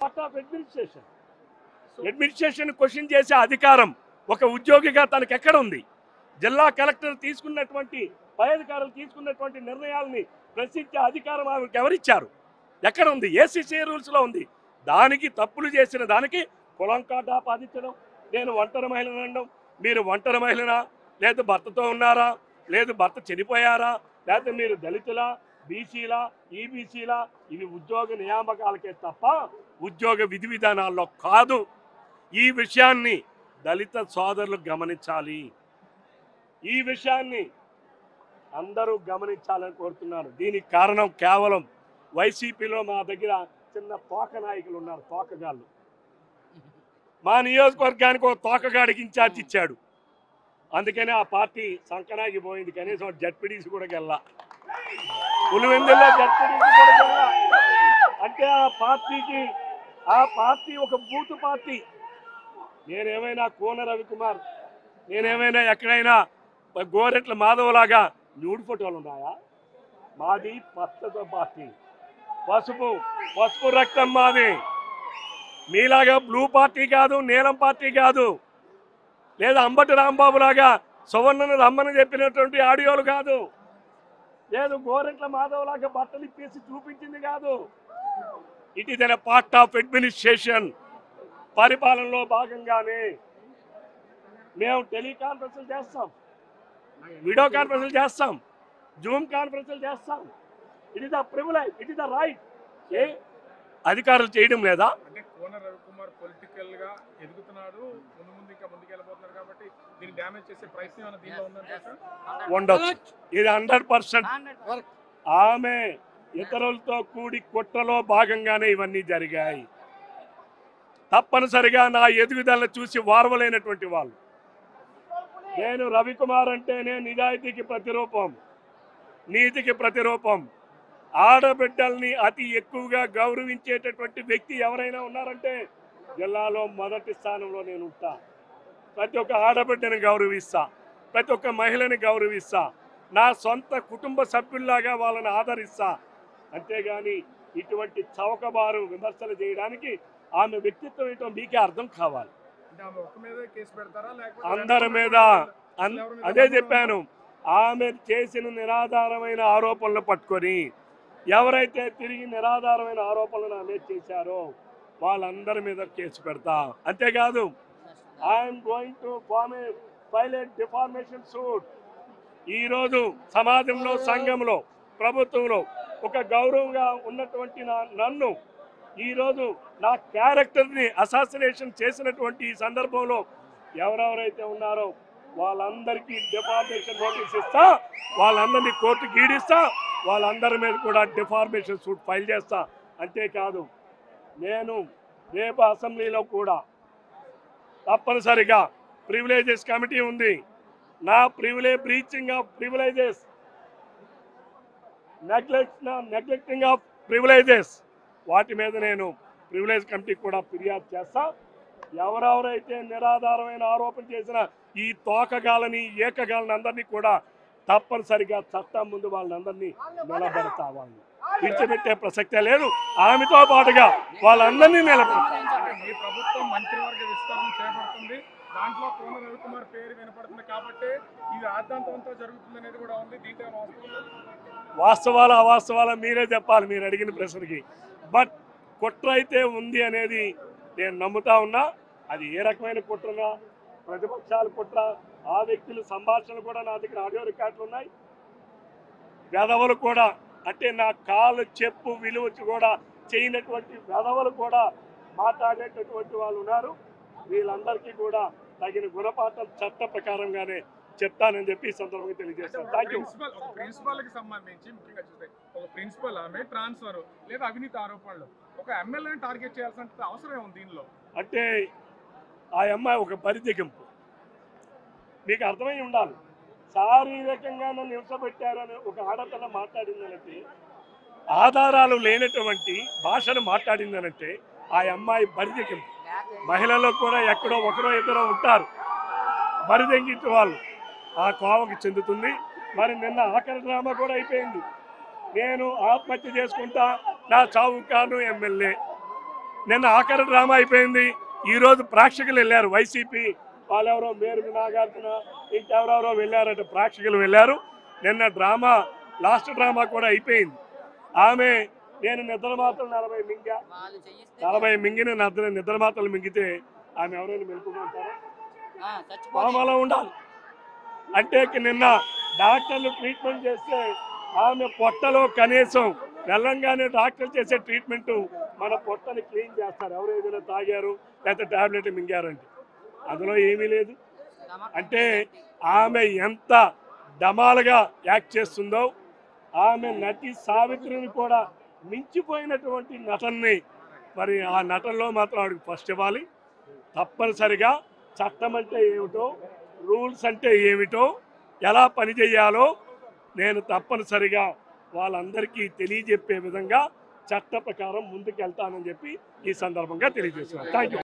Part of administration question చేసే అధికారం ఒక ఉద్యోగిగా తనకు ఎక్కడ ఉంది? జిల్లా కలెక్టర్ తీసుకున్నటువంటి పై అధికారులు తీసుకున్నటువంటి నిర్ణయాలని ప్రశ్నించే అధికారం ఆమెకు ఎవరిచ్చారు? ఎక్కడ ఉంది? ఏసీసీ రూల్స్లో ఉంది. దానికి తప్పులు చేసిన దానికి కులం కార్డు ఆపాదించడం, నేను ఒంటరి మహిళను అనడం, మీరు ఒంటరి మహిళనా, లేదు భర్తతో ఉన్నారా, లేదు భర్త చనిపోయారా, లేకపోతే మీరు దళితులా, బీసీలా, ఈబీసీలా, ఇవి ఉద్యోగ నియామకాలకే తప్ప ఉద్యోగ విధి విధానాల్లో కాదు. ఈ విషయాన్ని దళిత సోదరులు గమనించాలి. ఈ విషయాన్ని అందరూ గమనించాలని కోరుతున్నాను. దీనికి కారణం కేవలం వైసీపీలో మా దగ్గర చిన్న తోక నాయకులు ఉన్నారు, తోకగాళ్ళు. మా నియోజకవర్గానికి ఒక తోకగాడికి ఇన్ఛార్జ్ ఇచ్చాడు. అందుకనే ఆ పార్టీ సంకనాకి పోయింది. కనీసం జడ్పీడీసీ కూడా గెల్లా, పులివెందుల్లో జడ్పీడీసీ కూడా గెల్లా. అంటే ఆ పార్టీ ఒక బూతు పార్టీ. నేనేమైనా కోన రవికుమార్, నేనేమైనా ఎక్కడైనా గోరెట్ల మాధవలాగా న్యూడ్ ఫోటోలు ఉన్నాయా? మాది పచ్చతో పార్టీ, పసుపు రక్తం మాది. మీలాగా బ్లూ పార్టీ కాదు, నీలం పార్టీ కాదు, లేదా అంబటి రాంబాబు లాగా సువర్ణను రమ్మని చెప్పినటువంటి ఆడియోలు కాదు, లేదు గోరెట్ల మాధవ్ లాగా బట్టలు ఇప్పేసి చూపించింది కాదు. It is a part of administration. పరిపాలనలో భాగంగానే మేము టెలికాన్ఫరెన్స్లు చేస్తాం, వీడియో కాన్ఫరెన్స్లు చేస్తాం, జూమ్ కాన్ఫరెన్స్లు చేస్తాం. It is the privilege, it is the right. అధికారులు చేయడం లేదా? అంటే కోన రవికుమార్ పొలిటికల్ గా ఎదుగుతున్నాడు, ముందు ఇంకా ముందుకెళ్ళబోతున్నారు కాబట్టి దీన్ని డ్యామేజ్ చేసే ప్రయత్నం ఏమైనా దీనిలో ఉండొచ్చు. ఇది 100%. ఆమె ఇతరులతో కూడి కుట్రలో భాగంగానే ఇవన్నీ జరిగాయి. తప్పనిసరిగా నా ఎదుగుదలను చూసి వారవలేనటువంటి వాళ్ళు. నేను రవికుమార్ అంటేనే నిజాయితీకి ప్రతిరూపం, నీతికి ప్రతిరూపం. ఆడబిడ్డల్ని అతి ఎక్కువగా గౌరవించేటటువంటి వ్యక్తి ఎవరైనా ఉన్నారంటే జిల్లాలో మొదటి స్థానంలో నేను ఉంటా. ప్రతి ఒక్క ఆడబిడ్డని గౌరవిస్తా, ప్రతి ఒక్క మహిళని గౌరవిస్తా, నా సొంత కుటుంబ సభ్యుల్లాగా వాళ్ళని ఆదరిస్తా. అంతేగాని ఇటువంటి చౌకబారు విమర్శలు చేయడానికి ఆమె వ్యక్తిత్వం ఏంటో మీకే అర్థం కావాలి. అందరి మీద అదే చెప్పాను. ఆమె చేసిన నిరాధారమైన ఆరోపణలు పట్టుకొని ఎవరైతే తిరిగి నిరాధారమైన ఆరోపణలు నా మీద చేశారో వాళ్ళందరి మీద కేసు పెడతా. అంతేకాదు, I'm going to file A deformation suit. ఈరోజు సమాజంలో, సంఘంలో, ప్రభుత్వంలో ఒక గౌరవంగా ఉన్నటువంటి నన్ను ఈరోజు నా క్యారెక్టర్ని అసాసినేషన్ చేసినటువంటి ఈ సందర్భంలో ఎవరెవరైతే ఉన్నారో వాళ్ళందరికీ డిఫార్మేషన్ నోటీస్ ఇస్తా, వాళ్ళందరినీ కోర్టు గీడిస్తా, వాళ్ళందరి మీద కూడా డిఫార్మేషన్ సూట్ ఫైల్ చేస్తా. అంతేకాదు, నేను రేపు అసెంబ్లీలో కూడా తప్పనిసరిగా ప్రివిలేజెస్ కమిటీ ఉంది. నా breaching of privileges, neglecting of privileges, వాటి మీద నేను ప్రివిలేజ్ కమిటీకి కూడా ఫిర్యాదు చేస్తా. ఎవరెవరైతే నిరాధారమైన ఆరోపణ చేసిన ఈ తోకగాలని, ఏకగాలని అందరినీ కూడా తప్పనిసరిగా చట్టం ముందు వాళ్ళందరినీ నిలబెడతా. వాళ్ళని విడిచిపెట్టే ప్రసక్తే లేదు. ఆమెతో పాటుగా వాళ్ళందరినీ నిలబెడతా. మీ ప్రభుత్వం మంత్రివర్గ విస్తరణ చేపడుతుంది, దాంట్లో కోన రవికుమార్ పేరు వినపడుతుంది కాబట్టి ఇది రాద్ధాంతంతో జరుగుతుంది అనేది కూడా ఉంది. దీంట్లో వాస్తవాలు అవాస్తవాలు మీరే చెప్పాలి మీరు అడిగిన ప్రశ్నకి. బట్ కుట్ర అయితే ఉంది అనేది నేను నమ్ముతా ఉన్నా. అది ఏ రకమైన కుట్రనా, ప్రతిపక్షాల కుట్ర, ఆ వ్యక్తుల సంభాషణలు కూడా నా దగ్గర ఆడియో రికార్డులు ఉన్నాయి. వెధవలు కూడా, అంటే నా కాలు చెప్పు విలువ కూడా చేయనటువంటి వెధవలు కూడా మాట్లాడేటటువంటి వాళ్ళు ఉన్నారు. వీళ్ళందరికీ కూడా తగిన గుణపాఠం చట్ట ప్రకారంగానే చెప్తానని చెప్పి ఈ సందర్భంగా తెలియజేస్తాను. Thank you. ప్రిన్సిపల్ కి సంబంధించి ముఖ్యంగా చూస్తే ఒక ప్రిన్సిపల్ ఆమె ట్రాన్స్ఫర్ లేదా అవినీతి ఆరోపణలు ఒక ఎమ్మెల్యేని టార్గెట్ చేయాల్సిన అవసరం ఉంది దీనిలో. అంటే ఆ అమ్మాయి ఒక బరితెగింపు, మీకు అర్థమై ఉండాలి. శారీరకంగా నన్ను హింసపెట్టారని ఒక ఆడపిల్ల మాట్లాడిందనంటే, ఆధారాలు లేనటువంటి భాషను మాట్లాడిందనంటే ఆ అమ్మాయి బరితెగింపు. మహిళల్లో కూడా ఎక్కడో ఒకరో ఇద్దరో ఉంటారు బరితెంగించే వాళ్ళు, ఆ కోవకి చెందుతుంది. మరి నిన్న ఆఖరి డ్రామా కూడా అయిపోయింది. నేను ఆత్మహత్య చేసుకుంటా, నా చావు కాను ఎమ్మెల్యే. నిన్న ఆఖరి డ్రామా అయిపోయింది. ఈరోజు ప్రేక్షకులు వెళ్ళారు. వైసీపీ వాళ్ళెవరో మేరు నాగార్జున ఇంకెవరెవరో వెళ్ళారట, ప్రేక్షకులు వెళ్ళారు. నిన్న డ్రామా లాస్ట్ డ్రామా కూడా అయిపోయింది. ఆమె నేను నిద్ర మాత్రం 40 మింగిన నిద్ర మాత్రలు మింగితే ఆమె ఎవరైనా మెలుపుకుంటారా? కోమలో ఉండాలి. అంటే నిన్న డాక్టర్లు ట్రీట్మెంట్ చేస్తే ఆమె పొట్టలో కనీసం వెళ్ళంగానే డాక్టర్ చేసే ట్రీట్మెంట్ మన పొట్టని క్లీన్ చేస్తారు. ఎవరు ఏదైనా తాగారు లేకపోతే టాబ్లెట్ మింగారంటే అందులో ఏమీ లేదు. అంటే ఆమె ఎంత డమాలుగా యాక్ట్ చేస్తుందో, ఆమె నటి సావిత్రిని కూడా మించిపోయినటువంటి నటనని మరి ఆ నటనలో మాత్రం ఆవిడకి ఫస్ట్ ఇవ్వాలి. తప్పనిసరిగా చట్టం అంటే ఏమిటో, రూల్స్ అంటే ఏమిటో, ఎలా పనిచేయాలో నేను తప్పనిసరిగా వాళ్ళందరికీ తెలియజెప్పే విధంగా చట్ట ప్రకారం ముందుకు వెళ్తానని చెప్పి ఈ సందర్భంగా తెలియజేస్తున్నాను. Thank you.